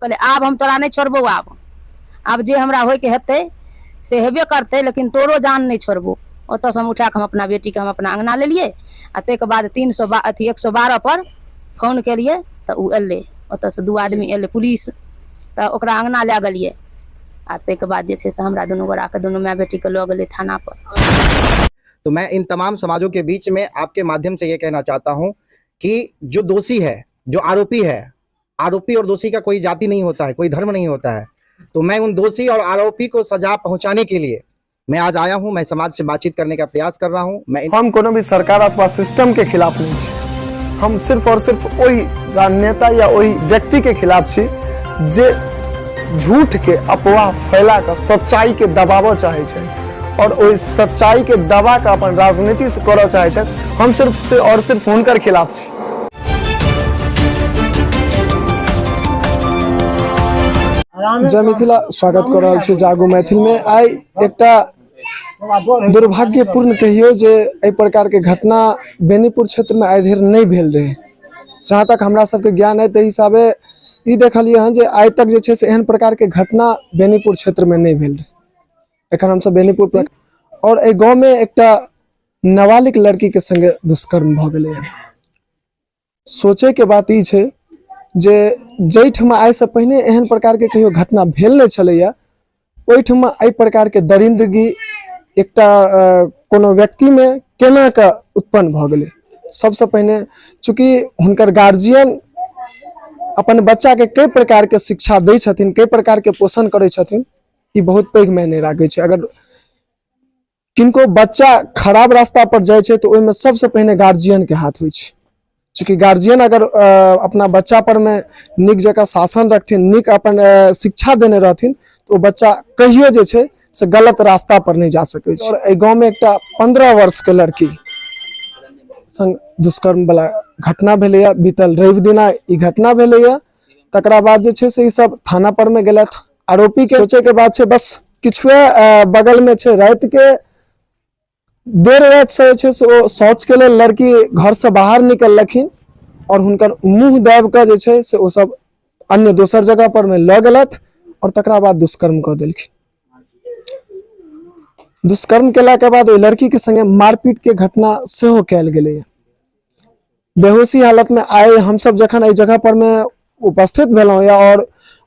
कहले आब हम तोरा नहीं छोड़बो, आब जे हमरा होय के हेतै से हेबे करते, लेकिन तोरो जान नहीं छोड़बो। ओतऽ से हम उठा के हम अपना बेटी के हम अपना अंगना लेलिए आ तैके बाद 112 पर फोन केलिए तो उ एलै, ओतऽ से 2 आदमी एलै पुलिस, तो ओकरा अंगना ले गेलिए आ तैके बाद जे छै से हमरा दुनू गोरा के दुनू माय बेटी के लऽ गेलै थाना पर। तो मैं इन तमाम समाजों के बीच में आपके माध्यम से ये कहना चाहता हूं कि जो दोषी है, जो आरोपी है, आरोपी और दोषी का कोई जाति नहीं होता है, कोई धर्म नहीं होता है। तो मैं उन दोषी और आरोपी को सजा पहुंचाने के लिए मैं आज आया हूं, मैं समाज से बातचीत करने का प्रयास कर रहा हूं। हम कोनो भी सरकार अथवा सिस्टम के खिलाफ नहीं छी, हम सिर्फ और सिर्फ वही राजनेता या वही व्यक्ति के खिलाफ छी जे झूठ के अफवाह फैला कर सच्चाई के दबाव चाहे छे और ओई सच्चाई के दबा के अपन राजनीति से करऽ चाहे छे। हम सिर्फ से और सिर्फ हुनकर खिलाफ छी। जय मिथिला, स्वागत कर रहल छी जागो मैथिल में। आई एकटा दुर्भाग्यपूर्ण कहियो जे एहि प्रकार के घटना बेनीपुर क्षेत्र में आइ धरि नहीं भेल रहे। जहाँ तक हमरा सबके ज्ञान है, ताहि हिसाबे ई देखलिए हन जे आइ तक जे छे से एहन प्रकार के घटना बेनीपुर क्षेत्र में नहीं भेल रहे। एखन हम सब बेनीपुर और ए गांव में एकटा नाबालिग लड़की के संगे दुष्कर्म भ गेलै। सोचे के बात ई छे जे जैठमा आइ से पहिने एहन प्रकार के कहियो घटना भेल नहीं छलैया, ओइठमा एहि प्रकार के दरिंदगी एकटा कोनो व्यक्ति में केना के उत्पन्न भ गेलै। सबसे पहिने चूंकि हुनकर गार्जियन अपन बच्चा के कई प्रकार के शिक्षा दै छथिन, कई प्रकार के पोषण करै छथिन, ई बहुत पैघ मायने राखै छै। अगर किनको बच्चा खराब रास्ता पर जाय छै तो ओइमे सबसे पहिने गार्जियन के हाथ होइ छै। चूंकि गार्जियन अगर अपना बच्चा पर में नीक जकाँ शासन रखथिन, नीक अपन शिक्षा देने रहथिन, तो बच्चा कहियो जे छै से गलत रास्ता पर नहीं जा सकै छै। और एहि गांव में एकटा 15 वर्ष के लड़की संग दुष्कर्म वाला घटना भेलैया। बीतल रवि दिना ई घटना भेलैया। तकरा बाद जे छै से ई सब थाना पर में गेलथ। आरोपी के सोचे के बाद छै बस किछुए बगल में छै, रात के देर रात से शौच के लिए लड़की घर से बाहर निकललखिन और हुनकर मुंह दाब के जे छै से ओ सब अन्य दोसर जगह पर में ल गेलथ और तकरा बाद दुष्कर्म क देलखिन। दुष्कर्म केला के बाद ओई लड़की के संगे मारपीट के घटना सेहो कैल गेलै। बेहोशी हालत में आए हम सब जखन एहि जगह पर में उपस्थित भेलहुं या और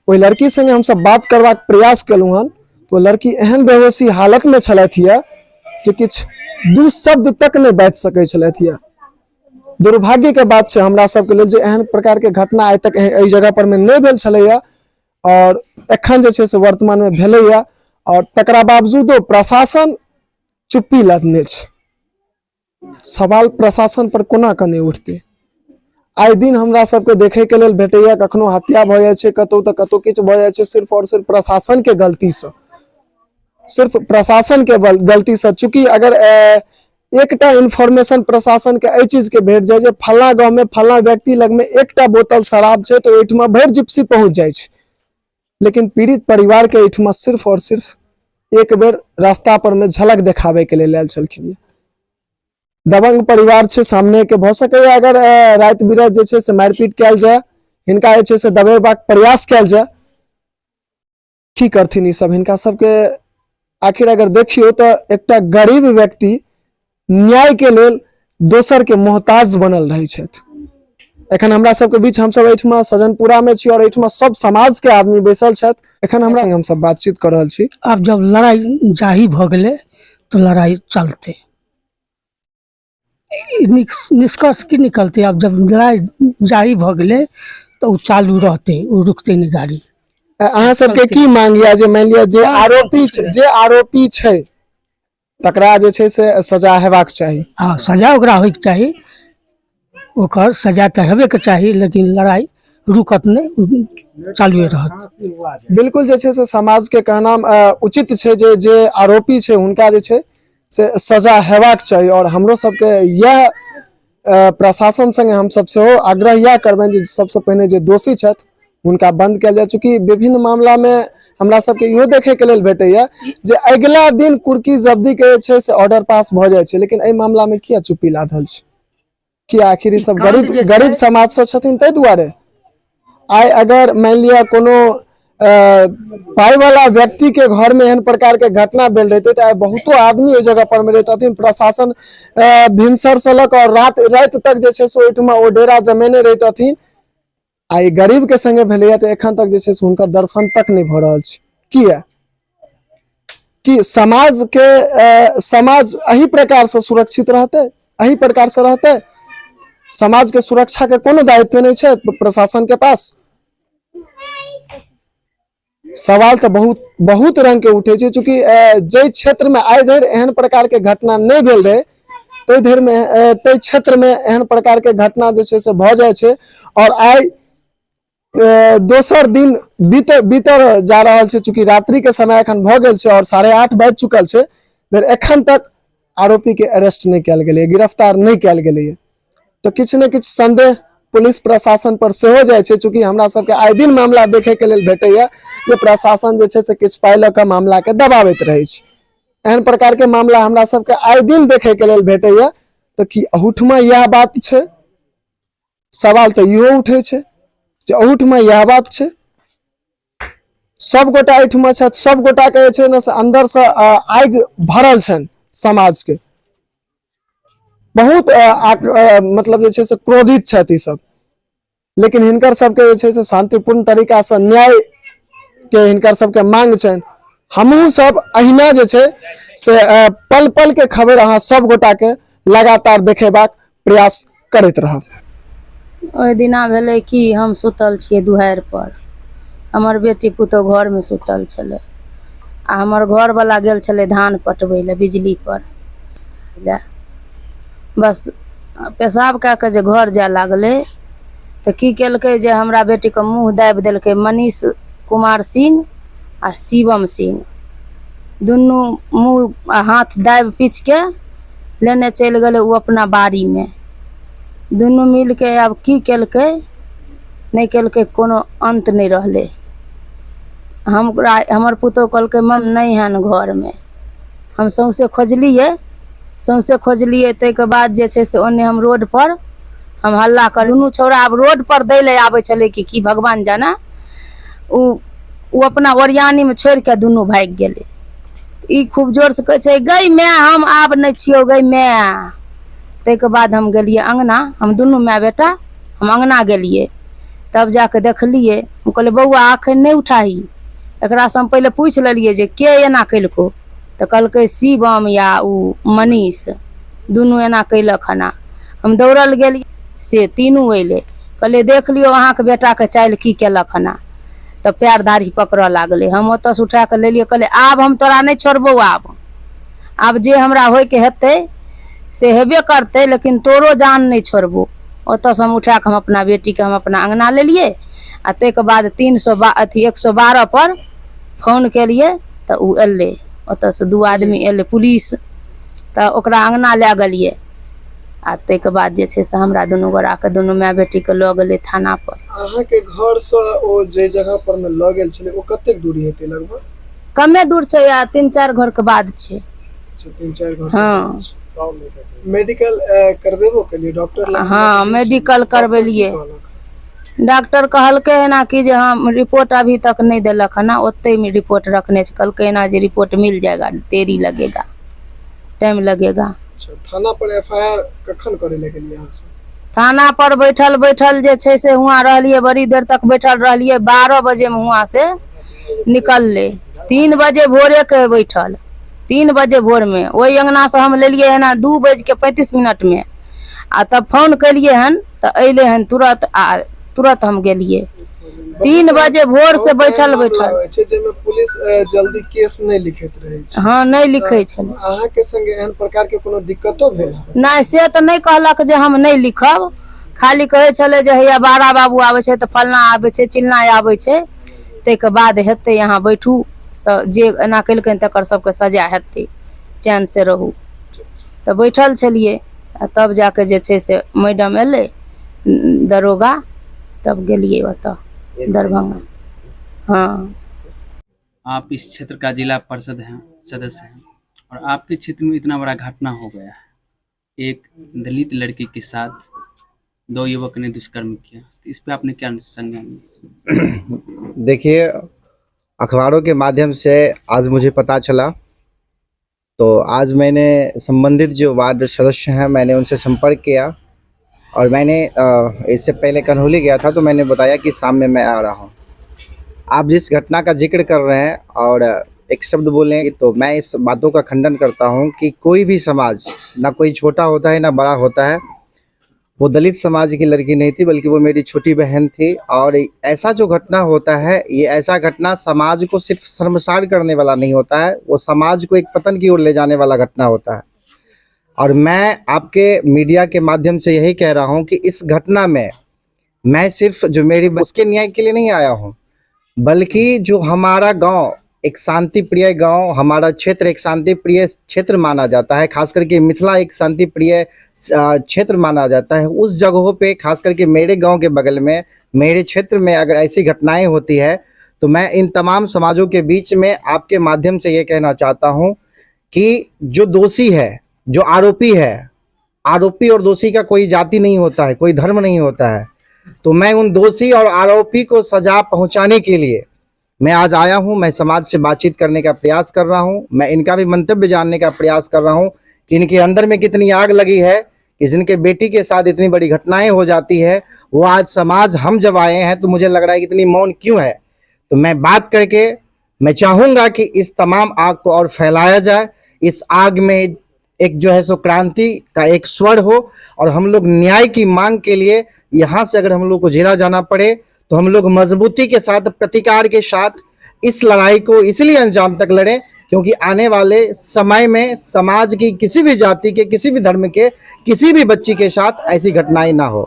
ओई लड़की संगे हम सब बात करबाक प्रयास केलहुं हन, तो लड़की एहन बेहोशी हालत में छलथि जे किछ 2 शब्द तक नहीं बाजि सकै छलथि। दुर्भाग्य के बात छै हमरा सबके लेल जे एहन प्रकार के घटना आइ तक एहि जगह पर में नहीं भेल छलैया और एखन जे छै से वर्तमान में भेलैया। और तकरा बावजूदो प्रशासन चुप्पी लदने छै। सवाल प्रशासन पर कोना के नहीं उठते। आइ दिन हमरा सबके देखे के लेल भेटैया, कखनो हत्या भ जाय छै, कतौ त कतौ किछ भ जाय छै, सिर्फ और सिर्फ प्रशासन के गलती से, सिर्फ प्रशासन के गलती से। चूंकि अगर एकटा इन्फॉर्मेशन प्रशासन के एहि चीज के भेट जाए जे फल्ला गांव में फल्ला व्यक्ति लग में एकटा बोतल शराब छै तो ओइठमा भरि जिप्सी पहुंच जाय छै, लेकिन पीड़ित परिवार के ओइठमा सिर्फ और सिर्फ एक बेर रास्ता पर में झलक दिखावे के लेल आयल छलखिन। दबंग परिवार छै सामने के, भ सकैया अगर रात बिरात जे छै से मारपीट कैल जाए, हिनका जे छै से दबेबाक प्रयास कैल जाए, की करथिन ई सब हिनका सबके। आखिर अगर देखियो तो एकटा गरीब व्यक्ति न्याय के लेल दोसर के मोहताज बनल रहे छथि। एखन हमरा सबके बीच हम सब एठमा सजनपुरा में छी और एठमा सब समाज के आदमी बैसल छथि। एखन हमरा संग हम सब बातचीत कर रहल छी। अब जब लड़ाई जाही भ गेले तो लड़ाई चलते, निष्कर्ष की निकलते। अब जब लड़ाई जारी भ गेले तो चालू रहते, रुकते नहीं गाड़ी। अहाँ सबके की मांग या जे मान लिया जे आरोपी छै तकरा जे छै से सजा हेबाक चाही? हाँ, सजा ओकरा होइके चाही, ओकर सजा तो हेबे के चाही, लेकिन लड़ाई रुकत नहीं, चालू रहत। बिल्कुल जे छै से समाज के कहना उचित छै जे आरोपी छै हुनका जे छै से सजा हेबाक चाही। और हमरो सबके यह प्रशासन संगे हम सब सेहो आग्रह यह करबनि जे सबसे पहिने जे दोषी छथि उनका बंद कैल जाए। चूंकि विभिन्न मामला में हमरा सबके इहो देखे के लेल भेटैया जे अगिला दिन कुर्की जब्दी के छै से ऑर्डर पास भ जाय छै, लेकिन एहि मामला में किया चुप्पी लादल छै? कि आखिर ई सब गरीब समाज से छथिन तै दुआरे आइ अगर मान लिया कोनो पाई वाला व्यक्ति के घर में एहन प्रकार के घटना भेल रहते तो बहुतो आदमी ओहि जगह पर में रहते। प्रशासन भिनसर से लक और रात तक जे छै से ओहिठमा ओ डेरा जमेने रहते। आ ई गरीब के संगे भेलैया तो एखन तक जे छै से हुनकर दर्शन तक नहीं भ रहल छै। किया कि समाज के समाज एही प्रकार से सुरक्षित रहते, एही प्रकार से रहते। समाज के सुरक्षा के कोनो दायित्व नहीं है प्रशासन के पास। सवाल तो बहुत रंग के उठे छै, चूंकि जे क्षेत्र में आइ धरि एहन प्रकार के घटना नहीं भेल रहे ते क्षेत्र में एहन प्रकार के घटना जे छै से भ जाय छै। और आइ दोसर दिन बीतर जा रहा है, चूंकि रात्रि के समय एखन भ गेल छै और 8:30 बाजि चुकल छै, एखन तक आरोपी के अरेस्ट नहीं कयल गेलै, गिरफ्तार नहीं कयल गेलै। तो किछ ने किछ संदेह पुलिस प्रशासन पर से हो जाए छै, चूंकि हमरा सबके आइ दिन मामला देखे के लेल भेटैया जे प्रशासन जे छै से किछ पाइ ल क मामला के दबावैत रहै छै। एहन प्रकार के मामला हमरा सबके आइ दिन देखे के लेल भेटैया। तो कि अहूठमा यह बात छै? सवाल तो इहो उठे छै जे अहूठमा यह बात छै? सब गोटा एहिठमा छथि, सब गोटा के जे छै ने से अंदर से आगि भरल छनि समाज के। बहुत मतलब जे छै से क्रोधित छथि ई सब, लेकिन हिनकर सबके जे छै से शांतिपूर्ण तरीका से न्याय के हिनकर सबके मांग छनि। हमहू सब अहिना जे छै से पल पल के खबर अहाँ सब गोटा के लगातार देखेबाक प्रयास करैत रहब। ओहि दिना भेलै कि हम सुतल छियै दुआरि पर, हमर बेटी पुतहु घर में सुतल छलै आ हमर घर वाला गेल छलै धान पटबै लए बिजली पर। बस पेशाब कए के जे घर जाए लागलै तऽ की केलकै जे हमरा बेटीके मुँह दाबि देलकै मनीष कुमार सिंह आ शिवम सिंह। दुनू मुँह आ हाथ दाबि पीच के लेने चलि गेलै ओ अपना बाड़ी में। दुनू मिल के आब की केलकै नहीं केलकै, कोनो अंत नहीं रहलै। हमर पुतहु कहलकै मम नहीं हन घर में। हम सौंसे खोजलियै, ताहि के बाद जे छै से ओन्ने हम रोड पर हम हल्ला कर। दुनू छौड़ा आब रोड पर दै ले आबै छलै कि की भगवान जाने। उ अपना ओरियानी में छोड़ि के दुनू भागि गेलै। ई खूब जोर से कहै छै गई माय हम आब नहीं छियौ गई माय। ताहि के बाद हम गेलियै अंगना, हम दुनू माय बेटा हम अंगना गेलियै, तब जाके देखलियै। हम कहलियै बौआ अखन नहीं उठाही, एकरा से हम पहले पूछ लेलियै जे के एना कैलको, तो कहलकै शिवम या उ मनीष दुनू एना कैलक हना। हम दौड़ल गेलियै से तीनू अयलै, कहलियै देख लियौ अहाँके बेटाके चालि की केलक हना। तब पैर दाढ़ी पकड़ऽ लागलै। हम ओतऽ से उठा के लेलियै, कहलियै आब हम तोरा नहीं छोड़बौ। आब जे हमरा होइके हेतै से हेबे करतै, लेकिन तोरो जान नहीं छोड़बो। ओतऽ से हम उठा के हम अपना बेटीके हम अपना अंगना लेलियै आ ताहि के बाद 112 पर फोन केलियै तऽ उ एलै। ओतऽ से 2 आदमी एलै पुलिस, तऽ ओकरा अंगना लए गेलियै आ ताहि के बाद जे छै से हमरा दुनू गोरा के दुनू माय बेटी के लऽ गेलै थाना पर। अहाँ के घर से ओ जे जगह पर में लऽ गेल छलै ओ कतेक दूरी हेतै लगभग? कमे दूर छै या 3-4 घर के बाद छै। अच्छा 3-4 घर। हाँ मेडिकल करबेबो के लिए डॉक्टर? हाँ मेडिकल करबेलिए। डॉक्टर कहलकै है ना कि जे हम रिपोर्ट अभी तक नहीं देलक है ना, ओते में रिपोर्ट रखने से कहलकै है ना जे रिपोर्ट मिल जाएगा, देरी लगेगा, टाइम लगेगा। अच्छा थाना पर एफआईआर कखन करे लगे लिए यहाँ से? थाना पर बैठल जे छै से हुआ रहलिए, बड़ी देर तक बैठल रहलिए। 12 बजे में हुआ से निकलले, 3 बजे भोरे के बैठल, 3 बजे भोर में। वही अंगना से हम लेलिए है ना 2:35 में आ तब फोन कलिए हन तो अले हन तुरंत। तुरंत हम गेलिए 3 बजे भोर से बैठल पुलिस जल्दी केस नहीं लिखैत रहे छै। हाँ नहीं लिखे छल। अहाँ के संगे एहन प्रकार के कोनो दिक्कतो भेल? नहीं से तो नहीं कहलक जे हम नहीं लिखब, खाली कहे छले जे हैया बारा बाबू आवे छै तो फलना आवे छै, चिलना आवे छै, ते के बाद हेते यहाँ बैठू, जे एना कलकन तकर सबके सजा हेते, चैन से रहू। तो बैठल छलिए, तब जाके जे छै से मैडम एले दरोगा, तब गेलिए ओतऽ दरभंगा। हाँ आप इस क्षेत्र का जिला परिषद हैं, सदस्य हैं, और आपके क्षेत्र में इतना बड़ा घटना हो गया है, एक दलित लड़की के साथ 2 युवक ने दुष्कर्म किया, तो इस पे आपने क्या संज्ञान लिया? देखिए, अखबारों के माध्यम से आज मुझे पता चला, तो आज मैंने संबंधित जो वार्ड सदस्य हैं मैंने उनसे संपर्क किया और मैंने इससे पहले कन्हौली गया था, तो मैंने बताया कि शाम में मैं आ रहा हूँ। आप जिस घटना का जिक्र कर रहे हैं और एक शब्द बोलें, तो मैं इस बातों का खंडन करता हूँ कि कोई भी समाज, ना कोई छोटा होता है ना बड़ा होता है। वो दलित समाज की लड़की नहीं थी, बल्कि वो मेरी छोटी बहन थी। और ऐसा जो घटना होता है, ये ऐसा घटना समाज को सिर्फ शर्मसार करने वाला नहीं होता है, वो समाज को एक पतन की ओर ले जाने वाला घटना होता है। और मैं आपके मीडिया के माध्यम से यही कह रहा हूँ कि इस घटना में मैं सिर्फ जो मेरी उसके न्याय के लिए नहीं आया हूँ, बल्कि जो हमारा गांव एक शांति प्रिय गांव, हमारा क्षेत्र एक शांति प्रिय क्षेत्र माना जाता है, खास करके मिथिला एक शांति प्रिय क्षेत्र माना जाता है। उस जगहों पे खास करके मेरे गांव के बगल में, मेरे क्षेत्र में अगर ऐसी घटनाएं होती है, तो मैं इन तमाम समाजों के बीच में आपके माध्यम से ये कहना चाहता हूं कि जो दोषी है, जो आरोपी है, आरोपी और दोषी का कोई जाति नहीं होता है, कोई धर्म नहीं होता है। तो मैं उन दोषी और आरोपी को सजा पहुंचाने के लिए मैं आज आया हूं। मैं समाज से बातचीत करने का प्रयास कर रहा हूं, मैं इनका भी मंतव्य जानने का प्रयास कर रहा हूं कि इनके अंदर में कितनी आग लगी है कि जिनके बेटी के साथ इतनी बड़ी घटनाएं हो जाती है, वो आज समाज हम जब आए हैं तो मुझे लग रहा है कि इतनी मौन क्यों है। तो मैं बात करके मैं चाहूँगा कि इस तमाम आग को और फैलाया जाए, इस आग में एक जो है सो क्रांति का एक स्वर हो और हम लोग न्याय की मांग के लिए यहाँ से अगर हम लोग को जेला जाना पड़े तो हम लोग मजबूती के साथ, प्रतिकार के साथ इस लड़ाई को इसलिए अंजाम तक लड़ें क्योंकि आने वाले समय में समाज की किसी भी जाति के, किसी भी धर्म के, किसी भी बच्ची के साथ ऐसी घटनाएं ना हो।